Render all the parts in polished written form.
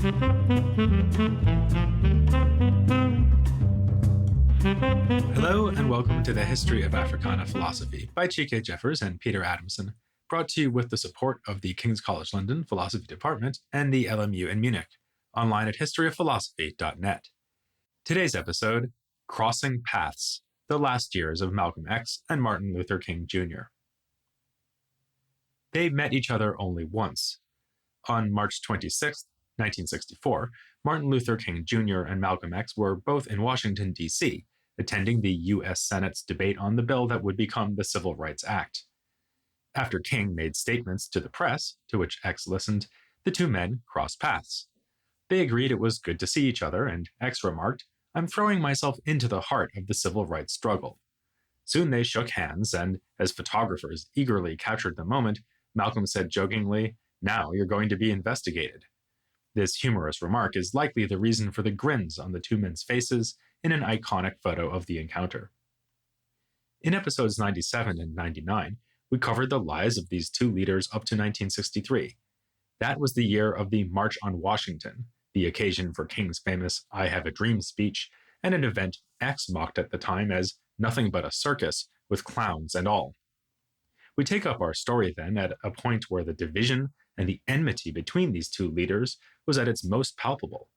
Hello and welcome to the History of Africana Philosophy by Chike Jeffers and Peter Adamson, brought to you with the support of the King's College London Philosophy Department and the LMU in Munich, online at historyofphilosophy.net. Today's episode, Crossing Paths, the Last Years of Malcolm X and Martin Luther King Jr. They met each other only once. On March 26, 1964, Martin Luther King Jr. and Malcolm X were both in Washington, D.C., attending the U.S. Senate's debate on the bill that would become the Civil Rights Act. After King made statements to the press, to which X listened, the two men crossed paths. They agreed it was good to see each other, and X remarked, "I'm throwing myself into the heart of the civil rights struggle." Soon they shook hands, and as photographers eagerly captured the moment, Malcolm said jokingly, "Now you're going to be investigated." This humorous remark is likely the reason for the grins on the two men's faces in an iconic photo of the encounter. In episodes 97 and 99, we covered the lives of these two leaders up to 1963. That was the year of the March on Washington, the occasion for King's famous "I Have a Dream" speech, and an event X mocked at the time as nothing but a circus with clowns and all. We take up our story then at a point where the division and the enmity between these two leaders was at its most palpable.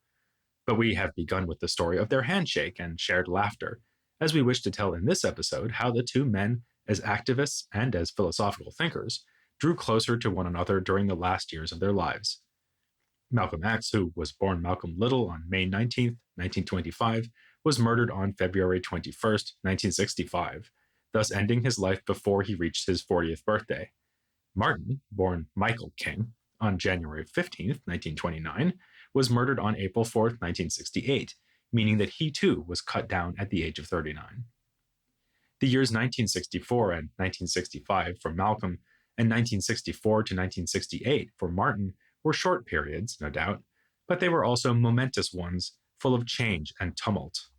But we have begun with the story of their handshake and shared laughter, as we wish to tell in this episode how the two men, as activists and as philosophical thinkers, drew closer to one another during the last years of their lives. Malcolm X, who was born Malcolm Little on May 19, 1925, was murdered on February 21, 1965, thus ending his life before he reached his 40th birthday. Martin, born Michael King, on January 15, 1929, was murdered on April 4, 1968, meaning that he too was cut down at the age of 39. The years 1964 and 1965 for Malcolm and 1964 to 1968 for Martin were short periods, no doubt, but they were also momentous ones, full of change and tumult.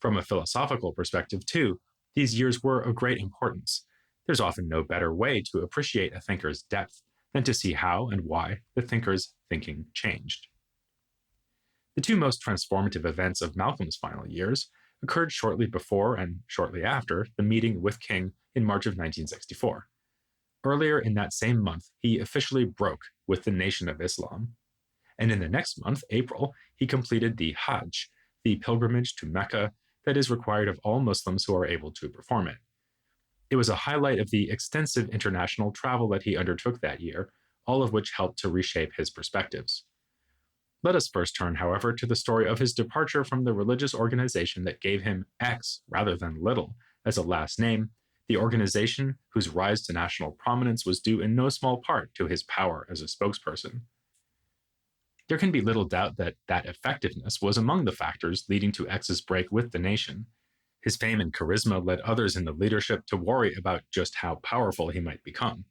From a philosophical perspective, too, these years were of great importance. There's often no better way to appreciate a thinker's depth than to see how and why the thinker's thinking changed. The two most transformative events of Malcolm's final years occurred shortly before and shortly after the meeting with King in March of 1964. Earlier in that same month, he officially broke with the Nation of Islam. And in the next month, April, he completed the Hajj, the pilgrimage to Mecca that is required of all Muslims who are able to perform it. It was a highlight of the extensive international travel that he undertook that year, all of which helped to reshape his perspectives. Let us first turn, however, to the story of his departure from the religious organization that gave him X rather than Little as a last name, the organization whose rise to national prominence was due in no small part to his power as a spokesperson. There can be little doubt that effectiveness was among the factors leading to X's break with the nation. His fame and charisma led others in the leadership to worry about just how powerful he might become.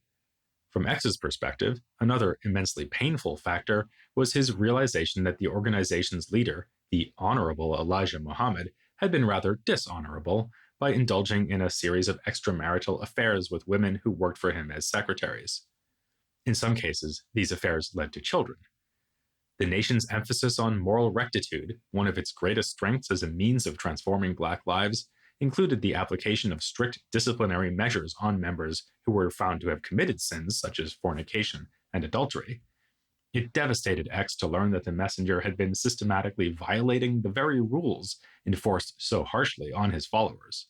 From X's perspective, another immensely painful factor was his realization that the organization's leader, the Honorable Elijah Muhammad, had been rather dishonorable by indulging in a series of extramarital affairs with women who worked for him as secretaries. In some cases, these affairs led to children. The nation's emphasis on moral rectitude, one of its greatest strengths as a means of transforming Black lives, included the application of strict disciplinary measures on members who were found to have committed sins such as fornication and adultery. It devastated X to learn that the messenger had been systematically violating the very rules enforced so harshly on his followers.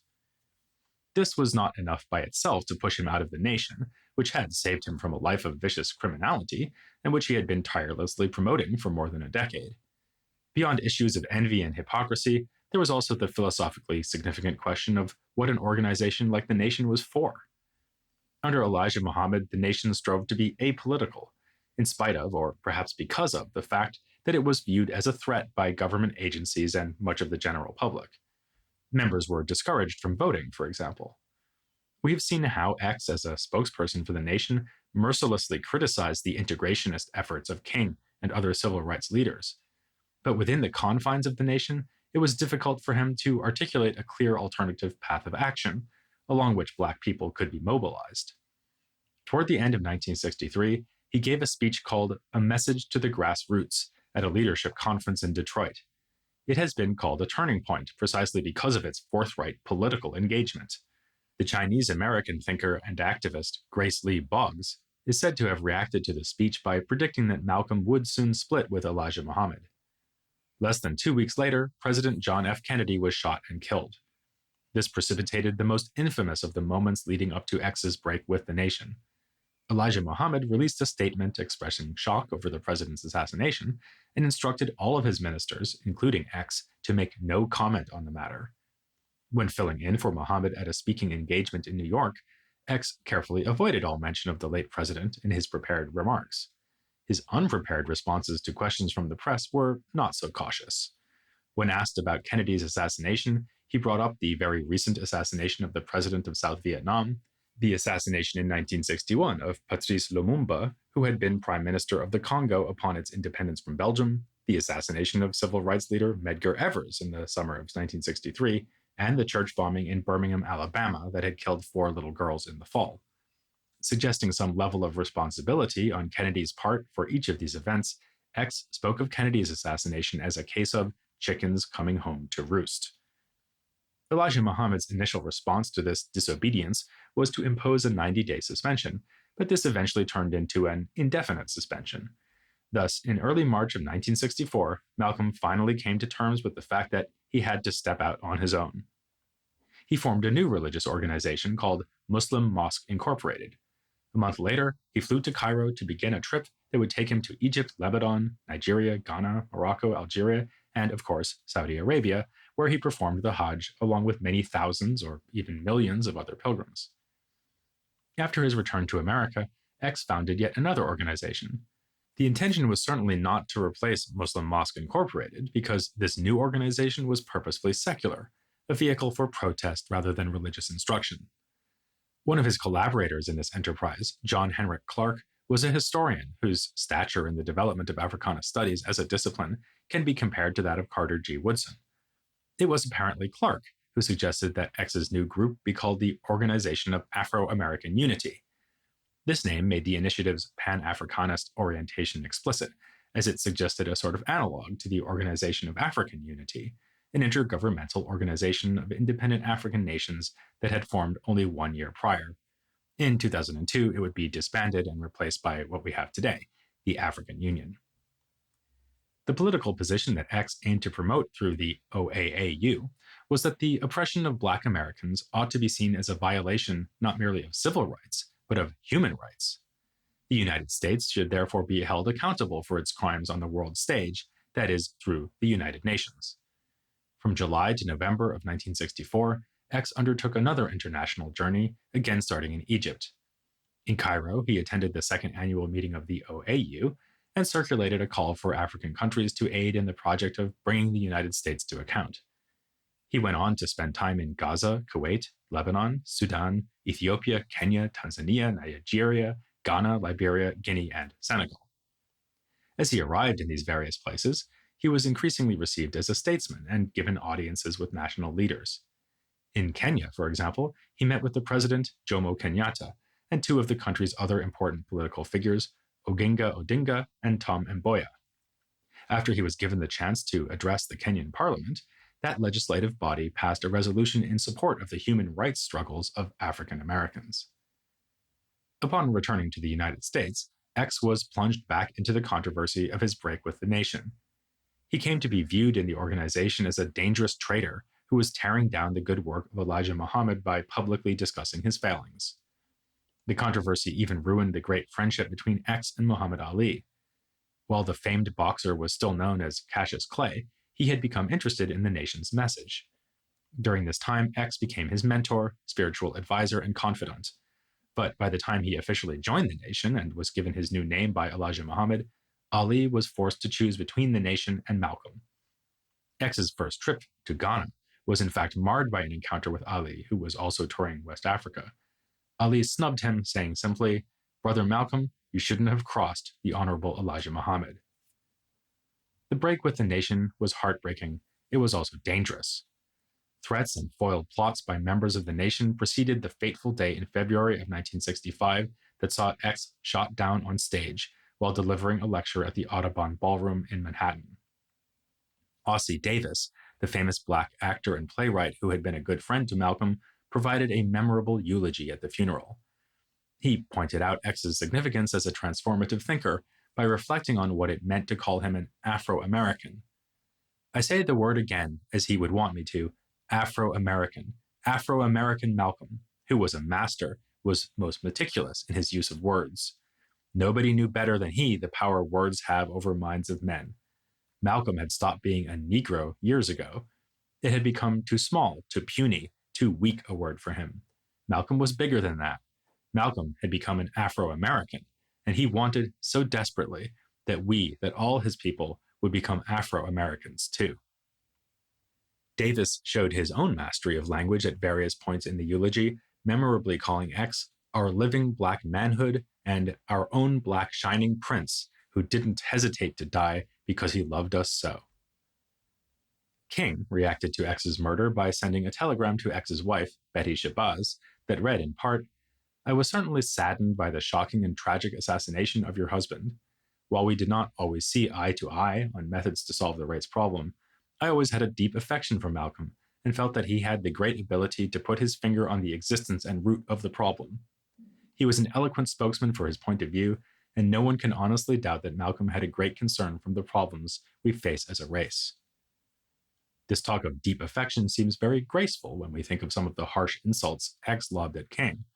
This was not enough by itself to push him out of the nation, which had saved him from a life of vicious criminality, and which he had been tirelessly promoting for more than a decade. Beyond issues of envy and hypocrisy, there was also the philosophically significant question of what an organization like the nation was for. Under Elijah Muhammad, the nation strove to be apolitical, in spite of, or perhaps because of, the fact that it was viewed as a threat by government agencies and much of the general public. Members were discouraged from voting, for example. We have seen how X, as a spokesperson for the nation, mercilessly criticized the integrationist efforts of King and other civil rights leaders. But within the confines of the nation, it was difficult for him to articulate a clear alternative path of action, along which Black people could be mobilized. Toward the end of 1963, he gave a speech called A Message to the Grassroots, at a leadership conference in Detroit. It has been called a turning point precisely because of its forthright political engagement. The Chinese-American thinker and activist Grace Lee Boggs is said to have reacted to the speech by predicting that Malcolm would soon split with Elijah Muhammad. Less than 2 weeks later, President John F. Kennedy was shot and killed. This precipitated the most infamous of the moments leading up to X's break with the nation. Elijah Muhammad released a statement expressing shock over the president's assassination and instructed all of his ministers, including X, to make no comment on the matter. When filling in for Muhammad at a speaking engagement in New York, X carefully avoided all mention of the late president in his prepared remarks. His unprepared responses to questions from the press were not so cautious. When asked about Kennedy's assassination, he brought up the very recent assassination of the president of South Vietnam, the assassination in 1961 of Patrice Lumumba, who had been prime minister of the Congo upon its independence from Belgium, the assassination of civil rights leader Medgar Evers in the summer of 1963, and the church bombing in Birmingham, Alabama that had killed 4 little girls in the fall. Suggesting some level of responsibility on Kennedy's part for each of these events, X spoke of Kennedy's assassination as a case of chickens coming home to roost. Elijah Muhammad's initial response to this disobedience was to impose a 90-day suspension, but this eventually turned into an indefinite suspension. Thus, in early March of 1964, Malcolm finally came to terms with the fact that he had to step out on his own. He formed a new religious organization called Muslim Mosque Incorporated. A month later, he flew to Cairo to begin a trip that would take him to Egypt, Lebanon, Nigeria, Ghana, Morocco, Algeria, and, of course, Saudi Arabia, where he performed the Hajj along with many thousands or even millions of other pilgrims. After his return to America, X founded yet another organization. The intention was certainly not to replace Muslim Mosque Incorporated, because this new organization was purposefully secular, a vehicle for protest rather than religious instruction. One of his collaborators in this enterprise, John Henrik Clarke, was a historian whose stature in the development of Africana studies as a discipline can be compared to that of Carter G. Woodson. It was apparently Clarke who suggested that X's new group be called the Organization of Afro-American Unity. This name made the initiative's Pan-Africanist orientation explicit, as it suggested a sort of analog to the Organization of African Unity, an intergovernmental organization of independent African nations that had formed only 1 year prior. In 2002, it would be disbanded and replaced by what we have today, the African Union. The political position that X aimed to promote through the OAAU was that the oppression of Black Americans ought to be seen as a violation not merely of civil rights, but of human rights. The United States should therefore be held accountable for its crimes on the world stage, that is, through the United Nations. From July to November of 1964, X undertook another international journey, again starting in Egypt. In Cairo, he attended the second annual meeting of the OAU and circulated a call for African countries to aid in the project of bringing the United States to account. He went on to spend time in Gaza, Kuwait, Lebanon, Sudan, Ethiopia, Kenya, Tanzania, Nigeria, Ghana, Liberia, Guinea, and Senegal. As he arrived in these various places, he was increasingly received as a statesman and given audiences with national leaders. In Kenya, for example, he met with the president, Jomo Kenyatta, and 2 of the country's other important political figures, Oginga Odinga and Tom Mboya. After he was given the chance to address the Kenyan parliament, that legislative body passed a resolution in support of the human rights struggles of African Americans. Upon returning to the United States, X was plunged back into the controversy of his break with the nation. He came to be viewed in the organization as a dangerous traitor who was tearing down the good work of Elijah Muhammad by publicly discussing his failings. The controversy even ruined the great friendship between X and Muhammad Ali. While the famed boxer was still known as Cassius Clay, he had become interested in the nation's message. During this time, X became his mentor, spiritual advisor, and confidant. But by the time he officially joined the nation and was given his new name by Elijah Muhammad, Ali was forced to choose between the nation and Malcolm. X's first trip to Ghana was in fact marred by an encounter with Ali, who was also touring West Africa. Ali snubbed him, saying simply, "Brother Malcolm, you shouldn't have crossed the Honorable Elijah Muhammad." The break with the nation was heartbreaking. It was also dangerous. Threats and foiled plots by members of the nation preceded the fateful day in February of 1965 that saw X shot down on stage while delivering a lecture at the Audubon Ballroom in Manhattan. Ossie Davis, the famous black actor and playwright who had been a good friend to Malcolm, provided a memorable eulogy at the funeral. He pointed out X's significance as a transformative thinker by reflecting on what it meant to call him an Afro-American. I say the word again, as he would want me to, Afro-American. Afro-American Malcolm, who was a master, was most meticulous in his use of words. Nobody knew better than he the power words have over minds of men. Malcolm had stopped being a Negro years ago. It had become too small, too puny, too weak a word for him. Malcolm was bigger than that. Malcolm had become an Afro-American, and he wanted so desperately that all his people, would become Afro-Americans too. Davis showed his own mastery of language at various points in the eulogy, memorably calling X our living black manhood and our own black shining prince who didn't hesitate to die because he loved us so. King reacted to X's murder by sending a telegram to X's wife, Betty Shabazz, that read in part, "I was certainly saddened by the shocking and tragic assassination of your husband. While we did not always see eye to eye on methods to solve the race problem, I always had a deep affection for Malcolm and felt that he had the great ability to put his finger on the existence and root of the problem. He was an eloquent spokesman for his point of view, and no one can honestly doubt that Malcolm had a great concern for the problems we face as a race." This talk of deep affection seems very graceful when we think of some of the harsh insults X lobbed at King.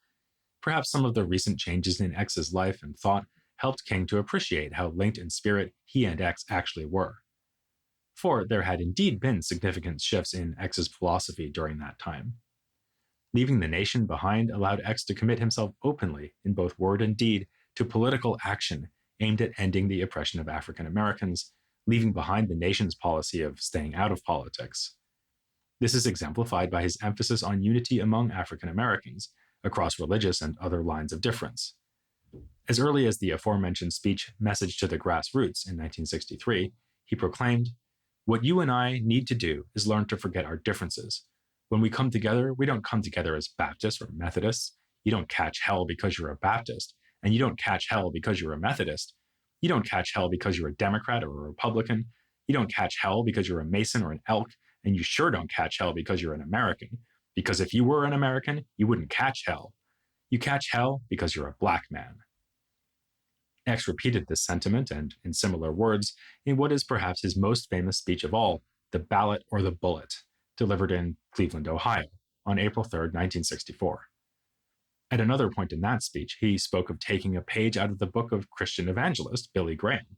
Perhaps some of the recent changes in X's life and thought helped King to appreciate how linked in spirit he and X actually were. For there had indeed been significant shifts in X's philosophy during that time. Leaving the nation behind allowed X to commit himself openly, in both word and deed, to political action aimed at ending the oppression of African Americans, leaving behind the nation's policy of staying out of politics. This is exemplified by his emphasis on unity among African Americans, across religious and other lines of difference. As early as the aforementioned speech Message to the Grassroots in 1963, he proclaimed, "What you and I need to do is learn to forget our differences. When we come together, we don't come together as Baptists or Methodists. You don't catch hell because you're a Baptist, and you don't catch hell because you're a Methodist. You don't catch hell because you're a Democrat or a Republican. You don't catch hell because you're a Mason or an Elk, and you sure don't catch hell because you're an American. Because if you were an American, you wouldn't catch hell. You catch hell because you're a black man." X repeated this sentiment, and in similar words, in what is perhaps his most famous speech of all, The Ballot or the Bullet, delivered in Cleveland, Ohio, on April 3, 1964. At another point in that speech, he spoke of taking a page out of the book of Christian evangelist Billy Graham.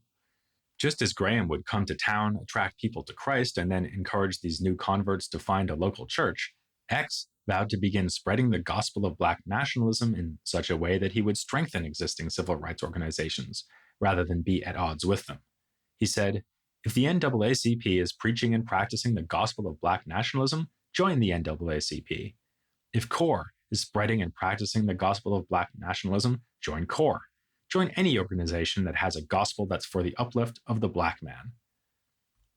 Just as Graham would come to town, attract people to Christ, and then encourage these new converts to find a local church, X vowed to begin spreading the gospel of black nationalism in such a way that he would strengthen existing civil rights organizations, rather than be at odds with them. He said, "If the NAACP is preaching and practicing the gospel of black nationalism, join the NAACP. If CORE is spreading and practicing the gospel of black nationalism, join CORE. Join any organization that has a gospel that's for the uplift of the black man."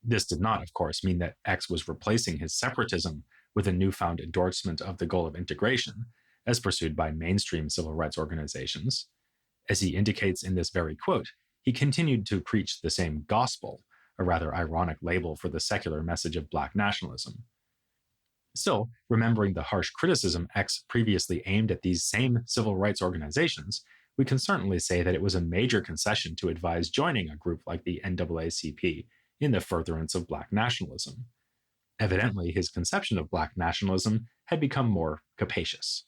This did not, of course, mean that X was replacing his separatism with a newfound endorsement of the goal of integration, as pursued by mainstream civil rights organizations. As he indicates in this very quote, he continued to preach the same gospel, a rather ironic label for the secular message of black nationalism. Still, remembering the harsh criticism X previously aimed at these same civil rights organizations, we can certainly say that it was a major concession to advise joining a group like the NAACP in the furtherance of black nationalism. Evidently, his conception of black nationalism had become more capacious.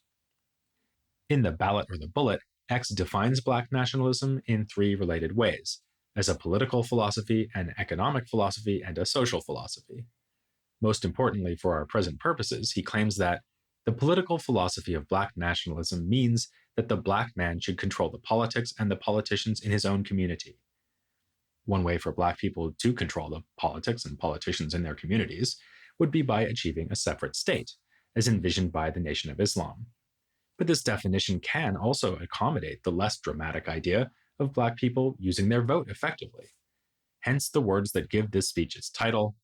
In The Ballot or the Bullet, X defines black nationalism in three related ways: as a political philosophy, an economic philosophy, and a social philosophy. Most importantly for our present purposes, he claims that the political philosophy of black nationalism means that the black man should control the politics and the politicians in his own community. One way for black people to control the politics and politicians in their communities would be by achieving a separate state, as envisioned by the Nation of Islam. But this definition can also accommodate the less dramatic idea of black people using their vote effectively. Hence the words that give this speech its title: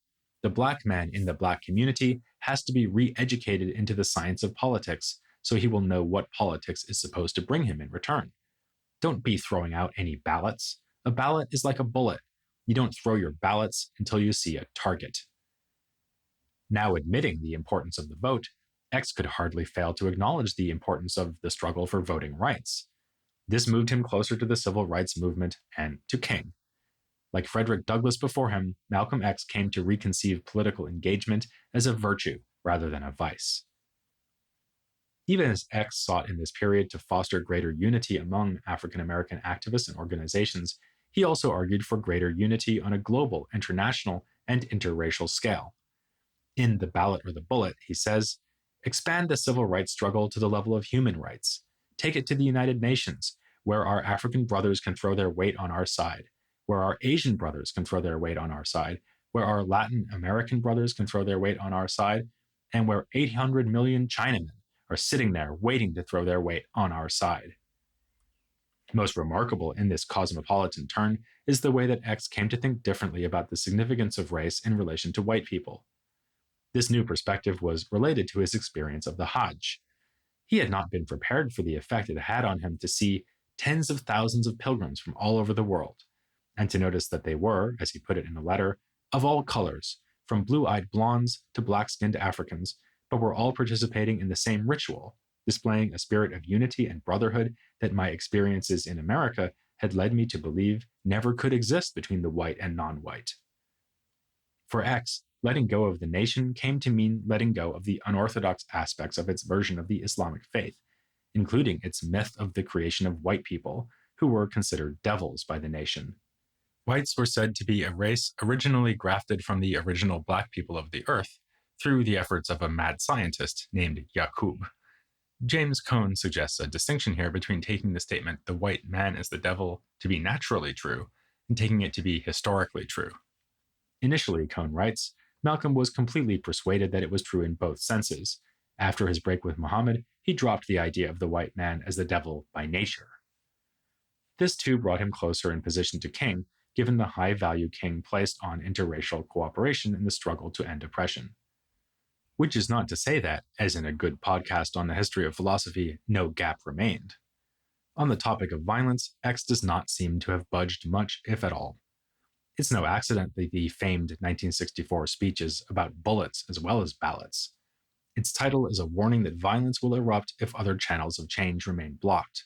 "The black man in the black community has to be re-educated into the science of politics so he will know what politics is supposed to bring him in return. Don't be throwing out any ballots. A ballot is like a bullet. You don't throw your ballots until you see a target. Now admitting the importance of the vote, X could hardly fail to acknowledge the importance of the struggle for voting rights. This moved him closer to the civil rights movement and to King. Like Frederick Douglass before him, Malcolm X came to reconceive political engagement as a virtue rather than a vice. Even as X sought in this period to foster greater unity among African American activists and organizations, he also argued for greater unity on a global, international, and interracial scale. In The Ballot or the Bullet, he says, "Expand the civil rights struggle to the level of human rights. Take it to the United Nations, where our African brothers can throw their weight on our side, where our Asian brothers can throw their weight on our side, where our Latin American brothers can throw their weight on our side, and where 800 million Chinamen are sitting there waiting to throw their weight on our side." Most remarkable in this cosmopolitan turn is the way that X came to think differently about the significance of race in relation to white people. This new perspective was related to his experience of the Hajj. He had not been prepared for the effect it had on him to see tens of thousands of pilgrims from all over the world, and to notice that they were, as he put it in a letter, of all colors, from blue-eyed blondes to black-skinned Africans, but were all participating in the same ritual, displaying a spirit of unity and brotherhood that my experiences in America had led me to believe never could exist between the white and non-white. For X, letting go of the nation came to mean letting go of the unorthodox aspects of its version of the Islamic faith, including its myth of the creation of white people, who were considered devils by the nation. Whites were said to be a race originally grafted from the original black people of the earth through the efforts of a mad scientist named Yaqub. James Cone suggests a distinction here between taking the statement "the white man is the devil" to be naturally true and taking it to be historically true. Initially, Cone writes, Malcolm was completely persuaded that it was true in both senses. After his break with Muhammad, he dropped the idea of the white man as the devil by nature. This too brought him closer in position to King, given the high value King placed on interracial cooperation in the struggle to end oppression. Which is not to say that, as in a good podcast on the history of philosophy, no gap remained. On the topic of violence, X does not seem to have budged much, if at all. It's no accident that the famed 1964 speech is about bullets as well as ballots. Its title is a warning that violence will erupt if other channels of change remain blocked.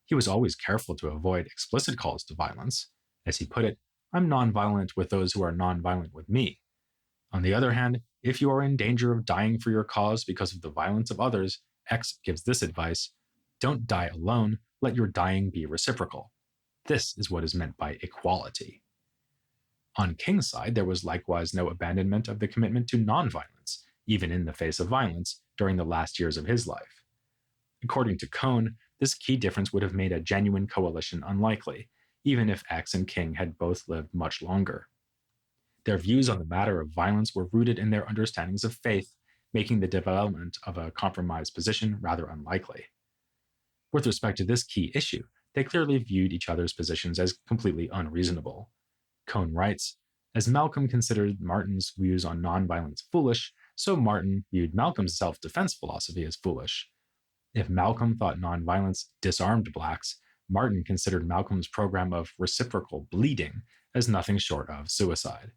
He was always careful to avoid explicit calls to violence. As he put it, "I'm nonviolent with those who are nonviolent with me." On the other hand, if you are in danger of dying for your cause because of the violence of others, X gives this advice: don't die alone, let your dying be reciprocal. This is what is meant by equality. On King's side, there was likewise no abandonment of the commitment to nonviolence, even in the face of violence, during the last years of his life. According to Cone, this key difference would have made a genuine coalition unlikely, even if X and King had both lived much longer. Their views on the matter of violence were rooted in their understandings of faith, making the development of a compromise position rather unlikely. With respect to this key issue, they clearly viewed each other's positions as completely unreasonable. Cone writes, "As Malcolm considered Martin's views on nonviolence foolish, so Martin viewed Malcolm's self-defense philosophy as foolish. If Malcolm thought nonviolence disarmed blacks, Martin considered Malcolm's program of reciprocal bleeding as nothing short of suicide."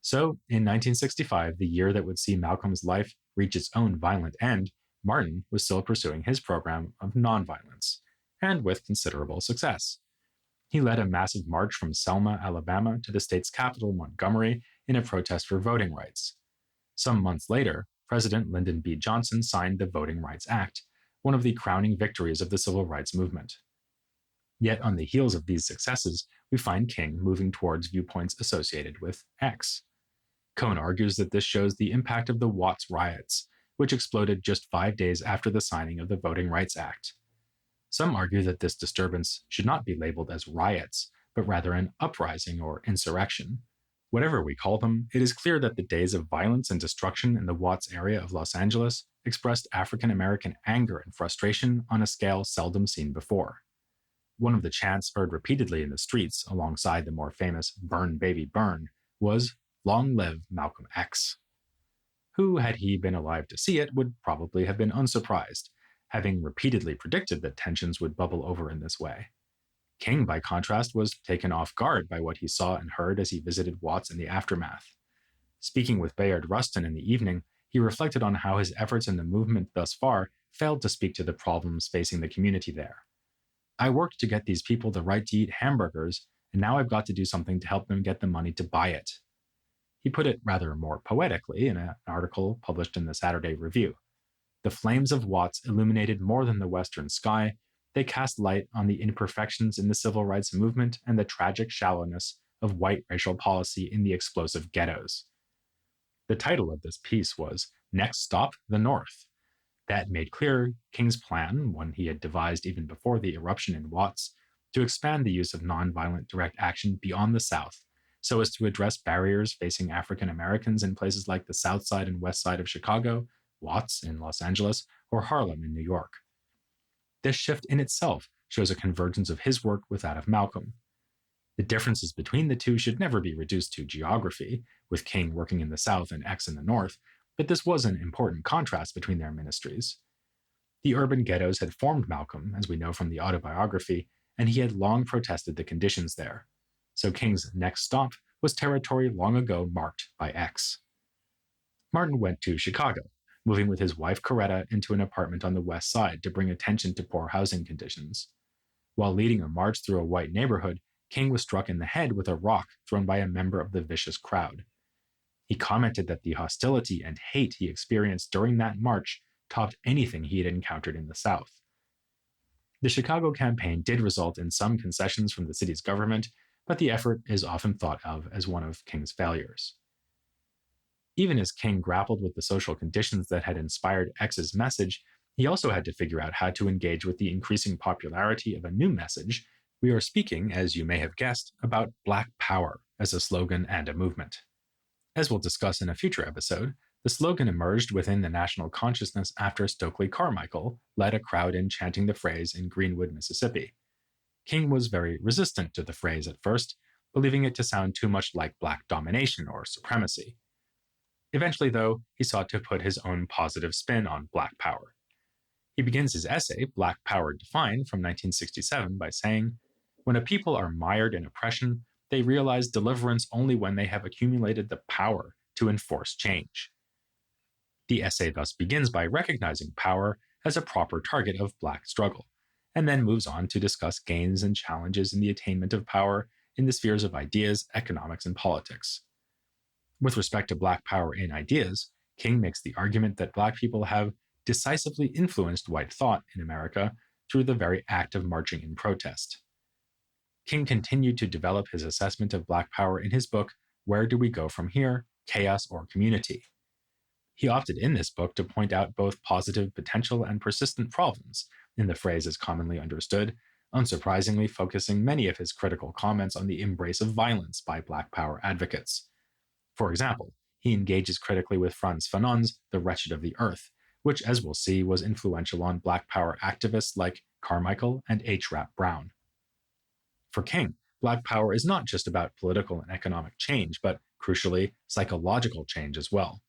So, in 1965, the year that would see Malcolm's life reach its own violent end, Martin was still pursuing his program of nonviolence, and with considerable success. He led a massive march from Selma, Alabama to the state's capital, Montgomery, in a protest for voting rights. Some months later, President Lyndon B. Johnson signed the Voting Rights Act, one of the crowning victories of the civil rights movement. Yet on the heels of these successes, we find King moving towards viewpoints associated with X. Cone argues that this shows the impact of the Watts riots, which exploded just 5 days after the signing of the Voting Rights Act. Some argue that this disturbance should not be labeled as riots, but rather an uprising or insurrection. Whatever we call them, it is clear that the days of violence and destruction in the Watts area of Los Angeles expressed African American anger and frustration on a scale seldom seen before. One of the chants heard repeatedly in the streets, alongside the more famous "Burn, Baby, Burn," was "Long live Malcolm X." Who, had he been alive to see it, would probably have been unsurprised, having repeatedly predicted that tensions would bubble over in this way. King, by contrast, was taken off guard by what he saw and heard as he visited Watts in the aftermath. Speaking with Bayard Rustin in the evening, he reflected on how his efforts in the movement thus far failed to speak to the problems facing the community there. I worked to get these people the right to eat hamburgers, and now I've got to do something to help them get the money to buy it. He put it rather more poetically in an article published in the Saturday Review. The flames of Watts illuminated more than the western sky. They cast light on the imperfections in the civil rights movement and the tragic shallowness of white racial policy in the explosive ghettos. The title of this piece was Next Stop, the North. That made clear King's plan, one he had devised even before the eruption in Watts, to expand the use of nonviolent direct action beyond the South, so as to address barriers facing African Americans in places like the South Side and West Side of Chicago, Watts in Los Angeles, or Harlem in New York. This shift in itself shows a convergence of his work with that of Malcolm. The differences between the two should never be reduced to geography, with King working in the South and X in the North, but this was an important contrast between their ministries. The urban ghettos had formed Malcolm, as we know from the autobiography, and he had long protested the conditions there. So King's next stop was territory long ago marked by X. Martin went to Chicago, moving with his wife Coretta into an apartment on the west side to bring attention to poor housing conditions. While leading a march through a white neighborhood, King was struck in the head with a rock thrown by a member of the vicious crowd. He commented that the hostility and hate he experienced during that march topped anything he had encountered in the South. The Chicago campaign did result in some concessions from the city's government, but the effort is often thought of as one of King's failures. Even as King grappled with the social conditions that had inspired X's message, he also had to figure out how to engage with the increasing popularity of a new message. We are speaking, as you may have guessed, about Black Power as a slogan and a movement. As we'll discuss in a future episode, the slogan emerged within the national consciousness after Stokely Carmichael led a crowd in chanting the phrase in Greenwood, Mississippi. King was very resistant to the phrase at first, believing it to sound too much like Black domination or supremacy. Eventually, though, he sought to put his own positive spin on Black Power. He begins his essay, Black Power Defined, from 1967 by saying, "When a people are mired in oppression, they realize deliverance only when they have accumulated the power to enforce change." The essay thus begins by recognizing power as a proper target of Black struggle, and then moves on to discuss gains and challenges in the attainment of power in the spheres of ideas, economics, and politics. With respect to Black power in ideas, King makes the argument that Black people have decisively influenced white thought in America through the very act of marching in protest. King continued to develop his assessment of Black power in his book, Where Do We Go From Here? Chaos or Community? He opted in this book to point out both positive potential and persistent problems in the phrase as commonly understood, unsurprisingly focusing many of his critical comments on the embrace of violence by Black power advocates. For example, he engages critically with Frantz Fanon's The Wretched of the Earth, which, as we'll see, was influential on Black power activists like Carmichael and H. Rap Brown. For King, Black power is not just about political and economic change, but, crucially, psychological change as well.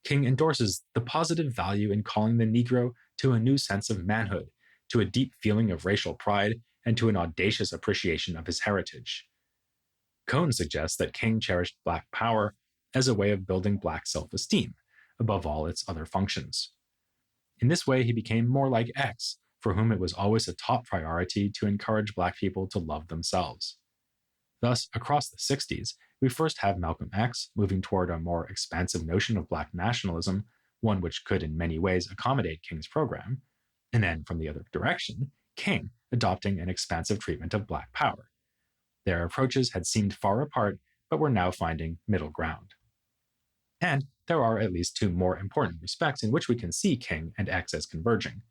King endorses the positive value in calling the Negro to a new sense of manhood, to a deep feeling of racial pride, and to an audacious appreciation of his heritage. Cohn suggests that King cherished Black power as a way of building Black self-esteem, above all its other functions. In this way, he became more like X, for whom it was always a top priority to encourage Black people to love themselves. Thus, across the 60s, we first have Malcolm X moving toward a more expansive notion of Black nationalism, one which could in many ways accommodate King's program, and then from the other direction, King adopting an expansive treatment of Black power. Their approaches had seemed far apart, but were now finding middle ground. And there are at least two more important respects in which we can see King and X as converging.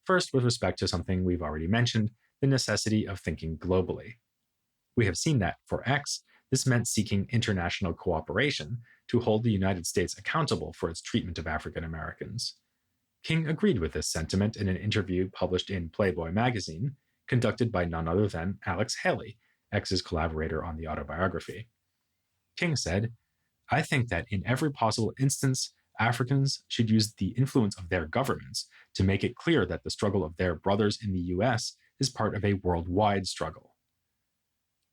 First, with respect to something we've already mentioned, the necessity of thinking globally. We have seen that, for X, this meant seeking international cooperation to hold the United States accountable for its treatment of African Americans. King agreed with this sentiment in an interview published in Playboy magazine, conducted by none other than Alex Haley, X's collaborator on the autobiography. King said, "I think that in every possible instance, Africans should use the influence of their governments to make it clear that the struggle of their brothers in the US is part of a worldwide struggle.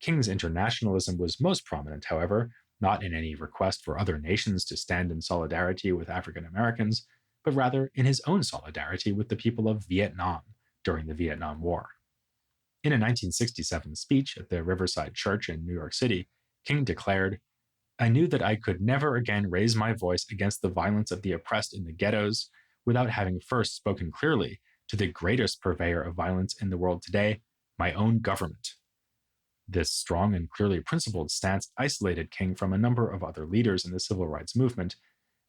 King's internationalism was most prominent, however, not in any request for other nations to stand in solidarity with African Americans, but rather in his own solidarity with the people of Vietnam during the Vietnam War. In a 1967 speech at the Riverside Church in New York City, King declared, "I knew that I could never again raise my voice against the violence of the oppressed in the ghettos without having first spoken clearly to the greatest purveyor of violence in the world today, my own government." This strong and clearly principled stance isolated King from a number of other leaders in the civil rights movement,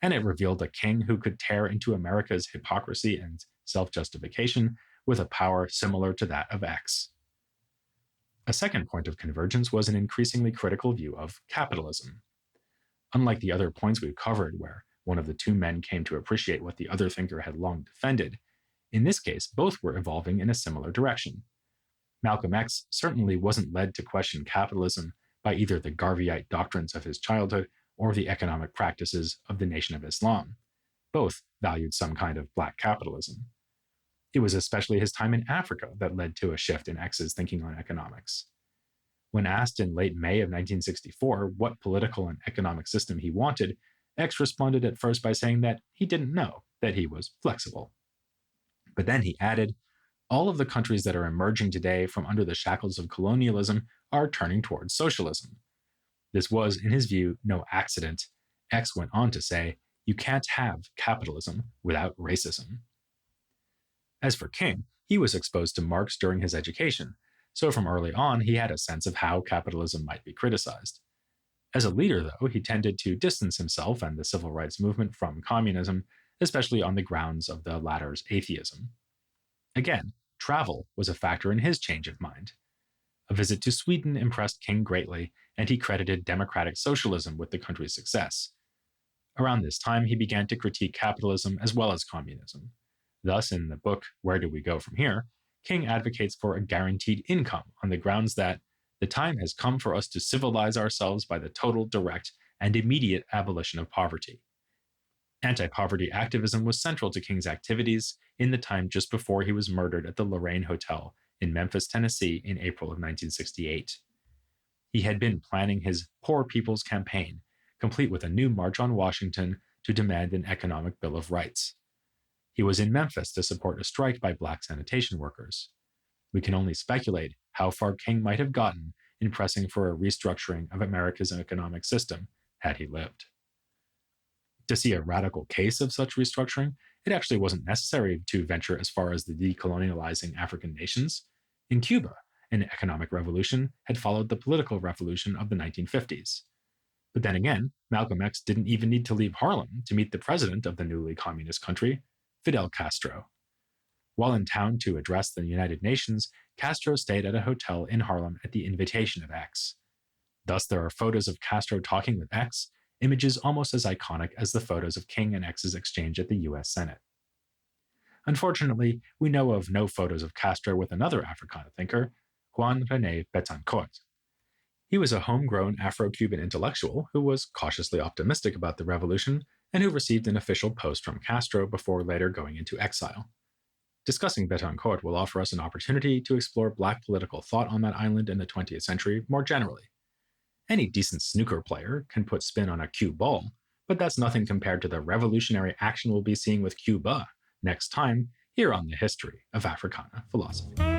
and it revealed a King who could tear into America's hypocrisy and self-justification with a power similar to that of X. A second point of convergence was an increasingly critical view of capitalism. Unlike the other points we've covered, where one of the two men came to appreciate what the other thinker had long defended, in this case, both were evolving in a similar direction. Malcolm X certainly wasn't led to question capitalism by either the Garveyite doctrines of his childhood or the economic practices of the Nation of Islam. Both valued some kind of black capitalism. It was especially his time in Africa that led to a shift in X's thinking on economics. When asked in late May of 1964 what political and economic system he wanted, X responded at first by saying that he didn't know, that he was flexible. But then he added, "All of the countries that are emerging today from under the shackles of colonialism are turning towards socialism." This was, in his view, no accident. X went on to say, "You can't have capitalism without racism." As for King, he was exposed to Marx during his education, so from early on he had a sense of how capitalism might be criticized. As a leader, though, he tended to distance himself and the civil rights movement from communism, especially on the grounds of the latter's atheism. Again, travel was a factor in his change of mind. A visit to Sweden impressed King greatly, and he credited democratic socialism with the country's success. Around this time, he began to critique capitalism as well as communism. Thus, in the book Where Do We Go From Here?, King advocates for a guaranteed income on the grounds that the time has come for us to civilize ourselves by the total, direct, and immediate abolition of poverty. Anti-poverty activism was central to King's activities in the time just before he was murdered at the Lorraine Hotel in Memphis, Tennessee in April of 1968. He had been planning his Poor People's Campaign, complete with a new march on Washington to demand an economic Bill of Rights. He was in Memphis to support a strike by black sanitation workers. We can only speculate how far King might have gotten in pressing for a restructuring of America's economic system had he lived. To see a radical case of such restructuring, it actually wasn't necessary to venture as far as the decolonializing African nations. In Cuba, an economic revolution had followed the political revolution of the 1950s. But then again, Malcolm X didn't even need to leave Harlem to meet the president of the newly communist country, Fidel Castro. While in town to address the United Nations, Castro stayed at a hotel in Harlem at the invitation of X. Thus, there are photos of Castro talking with X, images almost as iconic as the photos of King and X's exchange at the US Senate. Unfortunately, we know of no photos of Castro with another Africana thinker, Juan René Betancourt. He was a homegrown Afro-Cuban intellectual who was cautiously optimistic about the revolution and who received an official post from Castro before later going into exile. Discussing Betancourt will offer us an opportunity to explore Black political thought on that island in the 20th century more generally. Any decent snooker player can put spin on a cue ball, but that's nothing compared to the revolutionary action we'll be seeing with Cuba next time here on the History of Africana Philosophy.